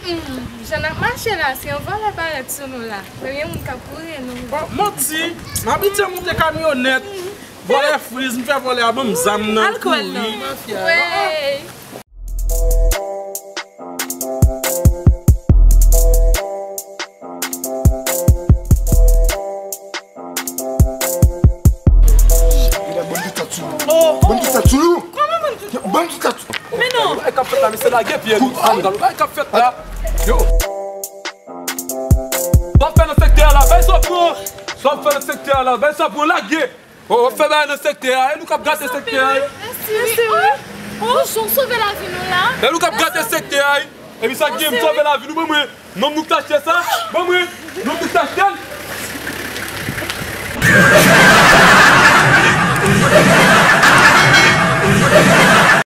Je n'ai marché là, si on va la paraître sur nous là. Rien mon capourir nous. Moti, m'habitué monter camionnette. Voler frise, me faire voler à bon zam nan. Alcool non. Ouais. Mais non! Ay ka fet la, mi se la ge piye. Ay ka fet la. Yo. Sop fè nan sekter la, bay sop nou. Sop fè nan sekter la, bay sop nou la ge. On fè bay nan sekter la, nou kap gate sekter la. Merci. Oh, j'en sauvé la vie nous là. Nou kap gate sekter la. E mi sa ge m sauve la vi nou, mwen. Non nou tache ça. Mwen, non nou tache